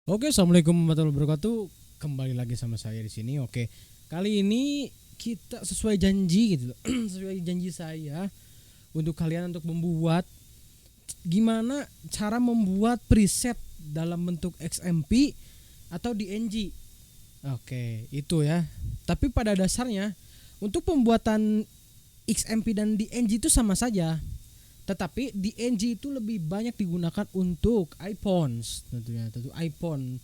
Oke, assalamualaikum warahmatullahi wabarakatuh. Kembali lagi sama saya di sini. Oke, kali ini kita sesuai janji gitu, sesuai janji saya untuk kalian untuk membuat gimana cara membuat preset dalam bentuk XMP atau DNG. Oke, itu ya. Tapi pada dasarnya untuk pembuatan XMP dan DNG itu sama saja. Tetapi DNG itu lebih banyak digunakan untuk iPhones tentunya, tentu iPhone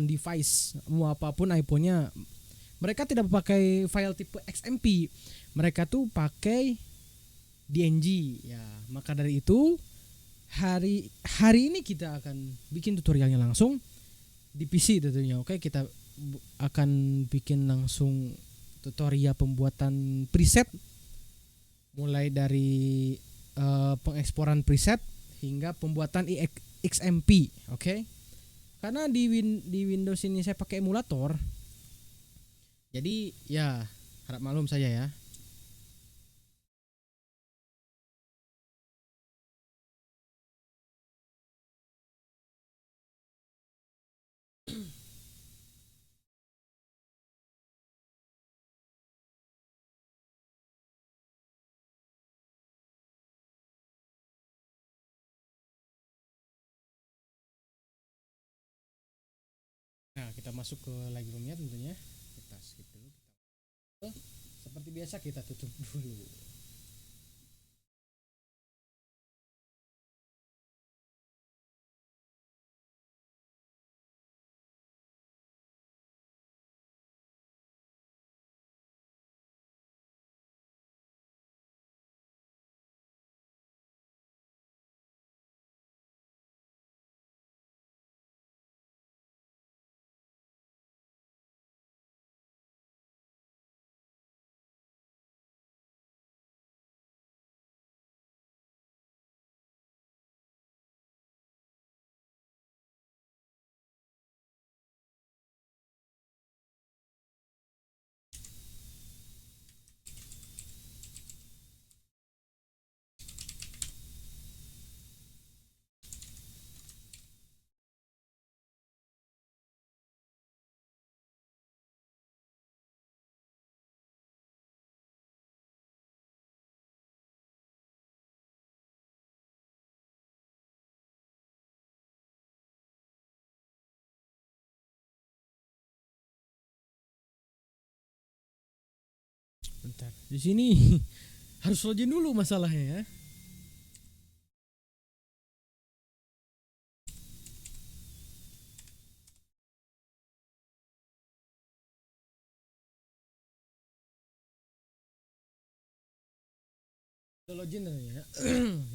device, mau apapun iPhone-nya. Mereka tidak pakai file tipe XMP. Mereka tuh pakai DNG ya. Maka dari itu hari hari ini kita akan bikin tutorialnya langsung di PC tentunya. Oke, kita akan bikin langsung tutorial pembuatan preset mulai dari pengeksporan preset hingga pembuatan XMP. Oke. Karena di Windows ini saya pakai emulator. Jadi ya harap maklum saja ya. Nah, kita masuk ke Lightroom-nya tentunya. Kita skip dulu. Seperti biasa kita tutup dulu. Bentar. Di sini harus login dulu masalahnya ya. Sudah login ya.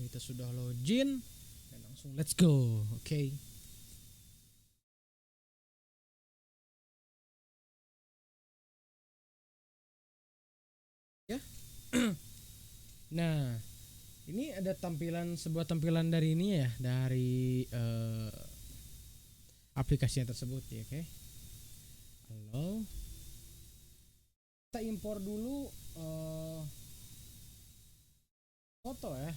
Kita sudah login dan langsung let's go. Oke. Okay. Ya. Nah, ini ada sebuah tampilan dari ini ya, dari aplikasinya tersebut ya, oke. Okay. Halo. Kita impor dulu foto ya.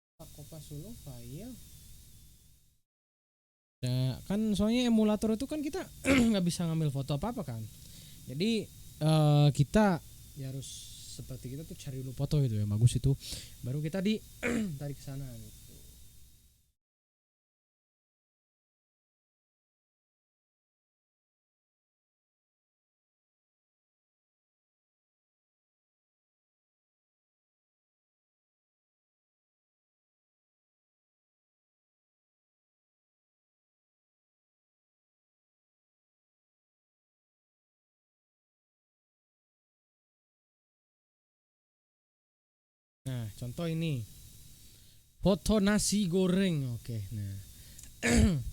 Kita kopas dulu file. Nah, kan soalnya emulator itu kan kita nggak bisa ngambil foto apa-apa kan. Jadi kita ya harus seperti kita tuh cari dulu foto gitu ya, bagus itu. Baru kita di tarik ke sana gitu. Nah, contoh ini. Foto nasi goreng. Oke. Nah,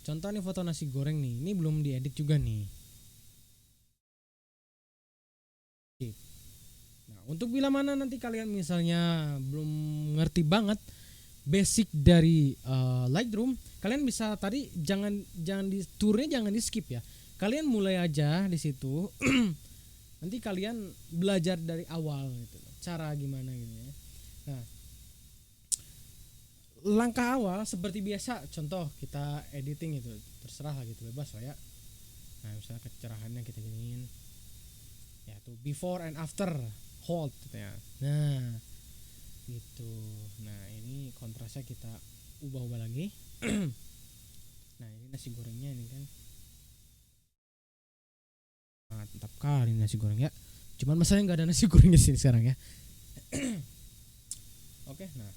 contoh nih foto nasi goreng nih. Ini belum diedit juga nih. Oke. Nah, untuk bila mana nanti kalian misalnya belum ngerti banget basic dari Lightroom, kalian bisa tadi jangan di turnya jangan di skip ya. Kalian mulai aja di situ. Nanti kalian belajar dari awal gitu. Cara gimana gitu ya. Nah, langkah awal seperti biasa, contoh kita editing itu terserah lah gitu, bebas lah ya. Nah misalnya kecerahannya kita giniin ya tuh, before and after hold gitu ya. Nah gitu. Nah ini kontrasnya kita ubah-ubah lagi. Nah ini nasi gorengnya ini kan mantap kali nasi goreng ya. Cuman masalahnya nggak ada nasi goreng di sini sekarang ya. Oke, nah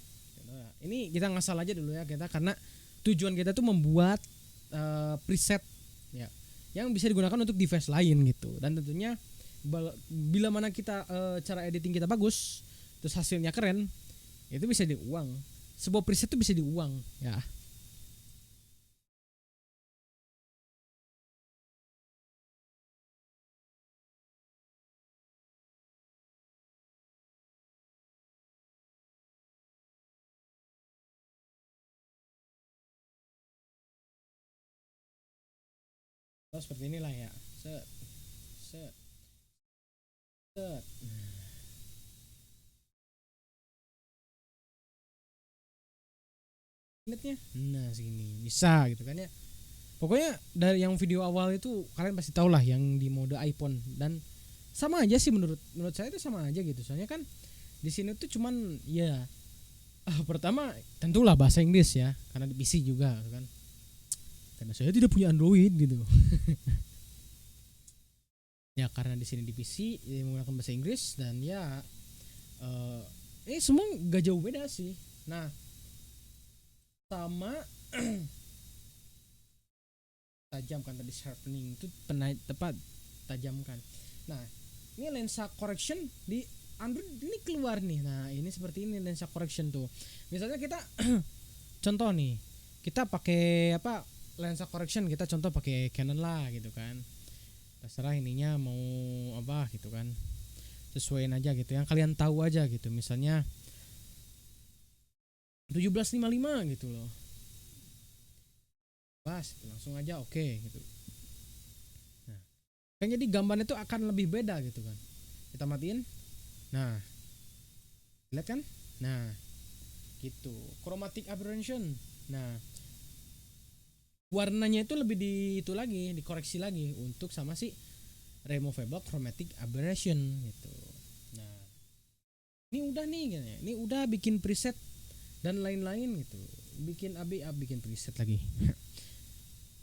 ini kita ngasal aja dulu ya kita, karena tujuan kita tuh membuat preset ya yang bisa digunakan untuk device lain gitu. Dan tentunya bila mana kita cara editing kita bagus, terus hasilnya keren, itu bisa diuang. Sebuah preset itu bisa diuang ya. Oh, seperti inilah ya. Set, set, set. Internetnya, nah segini bisa gitu kan ya. Pokoknya dari yang video awal itu kalian pasti tahu lah yang di mode iPhone, dan sama aja sih menurut saya itu sama aja gitu. Soalnya kan di sini tuh cuman ya pertama tentulah bahasa Inggris ya, karena di PC juga kan. Karena saya tidak punya Android gitu. Ya karena di sini di PC ya, menggunakan bahasa Inggris, dan ya ini semua gak jauh beda sih. Nah sama tajam kan tadi, sharpening itu tepat tajamkan. Nah ini lensa correction di Android ini keluar nih. Nah ini seperti ini lensa correction tuh. Misalnya kita contoh nih, kita pakai apa lensa correction, kita contoh pakai Canon lah gitu kan. Terserah ininya mau apa gitu kan, sesuaiin aja gitu yang kalian tahu aja gitu. Misalnya 1755 gitu loh, pas langsung aja oke gitu. Nah kan jadi gambarnya itu akan lebih beda gitu kan. Kita matiin, nah lihat kan, nah gitu. Chromatic aberration, nah warnanya itu lebih di itu lagi, dikoreksi lagi untuk sama si removable chromatic aberration gitu. Nah ini udah nih gitu ya. Ini udah bikin preset dan lain-lain gitu, bikin bikin preset lagi.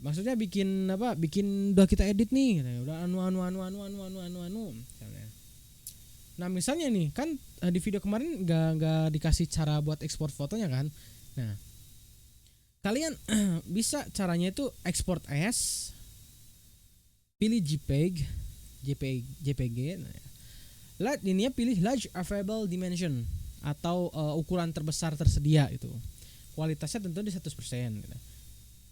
Maksudnya bikin apa, bikin udah kita edit nih gitu ya. Udah anu misalnya. Nah misalnya nih kan di video kemarin nggak dikasih cara buat ekspor fotonya kan. Nah kalian bisa caranya itu export as, pilih JPG. Nah, lihat ini ya, pilih large available dimension atau ukuran terbesar tersedia itu. Kualitasnya tentu di 100% gitu.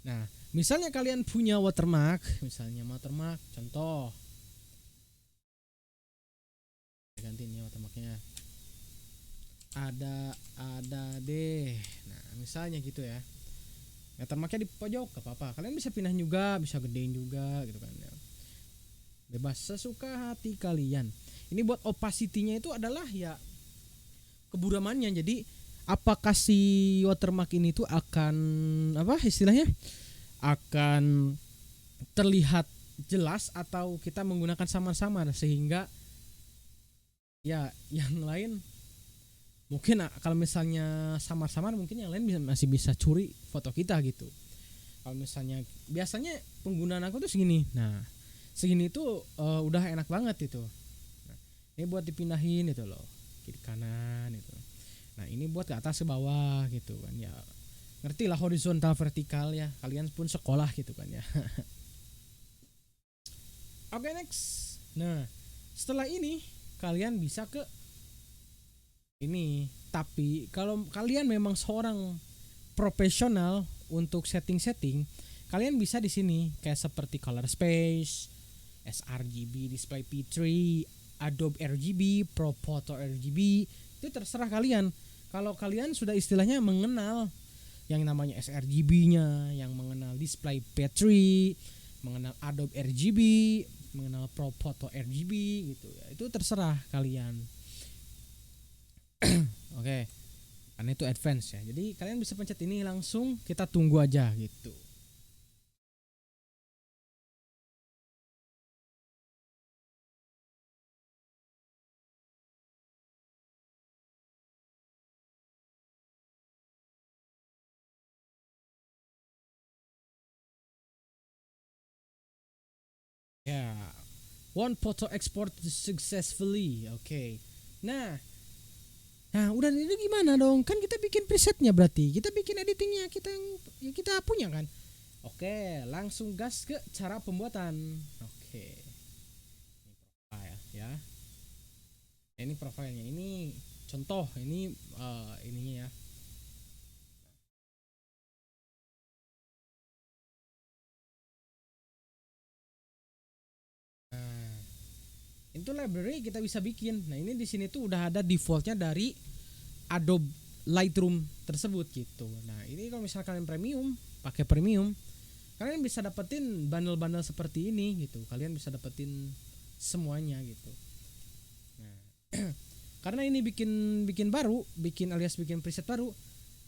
Nah, misalnya kalian punya watermark, contoh ganti ini watermarknya. Ada deh. Nah, misalnya gitu ya. Watermarknya di pojok gak apa-apa. Kalian bisa pindah juga, bisa gedein juga gitu kan ya. Bebas sesuka hati kalian. Ini buat opacity-nya itu adalah ya keburamannya. Jadi apakah si watermark ini tuh akan apa istilahnya? Akan terlihat jelas atau kita menggunakan samar-samar sehingga ya yang lain mungkin kalau misalnya samar-samar mungkin yang lain masih bisa curi foto kita gitu. Kalau misalnya biasanya penggunaan aku tuh segini. Nah, segini tuh udah enak banget itu. Nah, ini buat dipindahin itu loh, kiri kanan itu. Nah, ini buat ke atas ke bawah gitu kan ya. Ngerti lah horizontal vertikal ya. Kalian pun sekolah gitu kan ya. Oke, next. Nah, setelah ini kalian bisa ke ini. Tapi kalau kalian memang seorang profesional untuk setting-setting, kalian bisa di sini kayak seperti color space, sRGB, display P3, Adobe RGB, Pro Photo RGB, itu terserah kalian. Kalau kalian sudah istilahnya mengenal yang namanya sRGB-nya, yang mengenal display P3, mengenal Adobe RGB, mengenal Pro Photo RGB gitu ya, itu terserah kalian. Oke. karena itu advance ya. Jadi kalian bisa pencet ini langsung, kita tunggu aja gitu. Ya, one photo export successfully. Oke. Nah, udah ini gimana dong? Kan kita bikin presetnya berarti. Kita bikin editingnya kita yang kita punya kan. Oke, langsung gas ke cara pembuatan. Oke. Ini profile ya. Ini profilnya. Ini contoh. Ini ininya ya. Nah, itu library kita bisa bikin. Nah, ini di sini tuh udah ada defaultnya dari Adobe Lightroom tersebut gitu. Nah, ini kalau misalnya kalian premium, pakai premium, kalian bisa dapetin bundle-bundle seperti ini gitu. Kalian bisa dapetin semuanya gitu. Nah, karena ini bikin baru, bikin preset baru.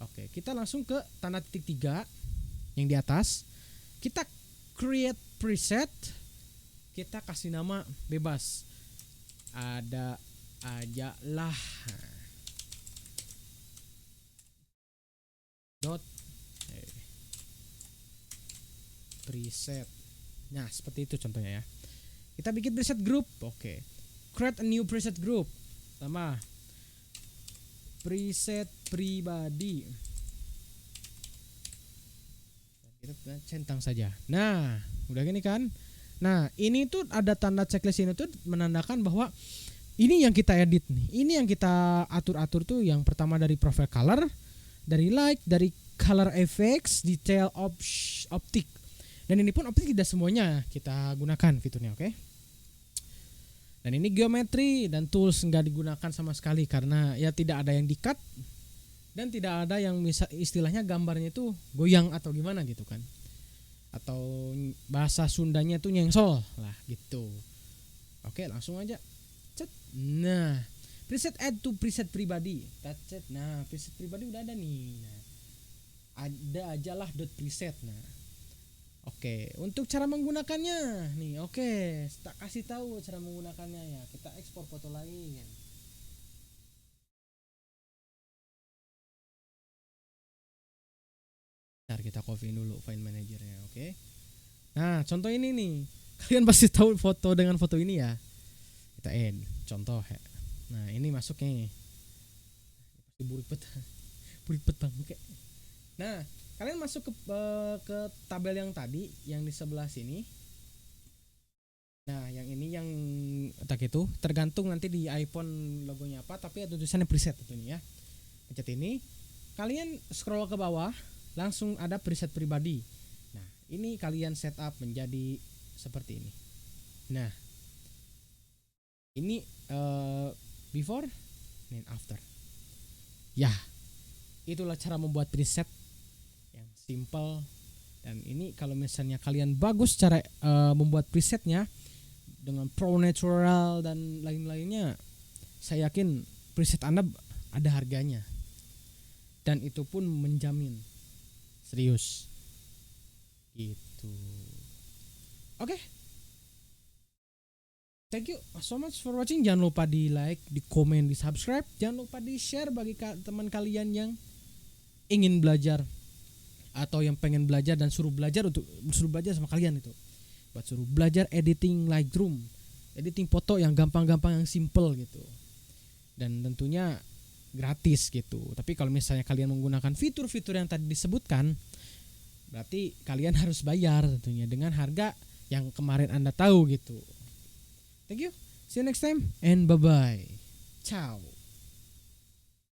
Oke, kita langsung ke tanda titik 3 yang di atas. Kita create preset. Kita kasih nama bebas. Ada aja lah. Dot preset. Nah, seperti itu contohnya ya. Kita bikin preset group. Oke. Create a new preset group. Sama preset pribadi. Kita centang saja. Nah, udah gini kan? Nah, ini tuh ada tanda checklist ini tuh menandakan bahwa ini yang kita edit nih. Ini yang kita atur-atur tuh yang pertama dari profile color, dari light, dari color effects, detail optik. Dan ini pun optik tidak semuanya kita gunakan fiturnya, oke? Dan ini geometri dan tools nggak digunakan sama sekali karena ya tidak ada yang di-cut dan tidak ada yang bisa istilahnya gambarnya itu goyang atau gimana gitu kan. Atau bahasa Sundanya itu nyengsol lah gitu. Oke, langsung aja. Cet. Nah, preset add to preset pribadi. Cet. Nah, preset pribadi udah ada nih. Nah, ada aja lah dot preset. Nah, oke, untuk cara menggunakannya nih, oke, tak kasih tahu cara menggunakannya ya. Kita ekspor foto lagi kan. Ntar kita copy dulu file manajernya, oke. Nah, contoh ini nih. Kalian pasti tahu foto dengan foto ini ya. Kita add contoh ya. Nah, ini masuk nih. Pasti burit petang oke. Nah, kalian masuk ke tabel yang tadi yang di sebelah sini. Nah, yang ini yang tak itu tergantung nanti di iPhone logonya apa, tapi ada tulisannya preset tentunya ya. Pencet ini, kalian scroll ke bawah, langsung ada preset pribadi. Nah, ini kalian setup menjadi seperti ini. Nah, ini before dan after. Ya, itulah cara membuat preset yang simple. Dan ini kalau misalnya kalian bagus cara membuat presetnya dengan pro natural dan lain-lainnya, saya yakin preset Anda ada harganya. Dan itu pun menjamin serius gitu. Oke. Thank you so much for watching. Jangan lupa di like, di komen, di subscribe. Jangan lupa di share bagi teman kalian yang ingin belajar atau yang pengen belajar dan suruh belajar sama kalian itu. Buat suruh belajar editing Lightroom, editing foto yang gampang-gampang, yang simple gitu. Dan tentunya gratis gitu. Tapi kalau misalnya kalian menggunakan fitur-fitur yang tadi disebutkan, berarti kalian harus bayar tentunya dengan harga yang kemarin Anda tahu gitu. Thank you. See you next time and bye-bye. Ciao.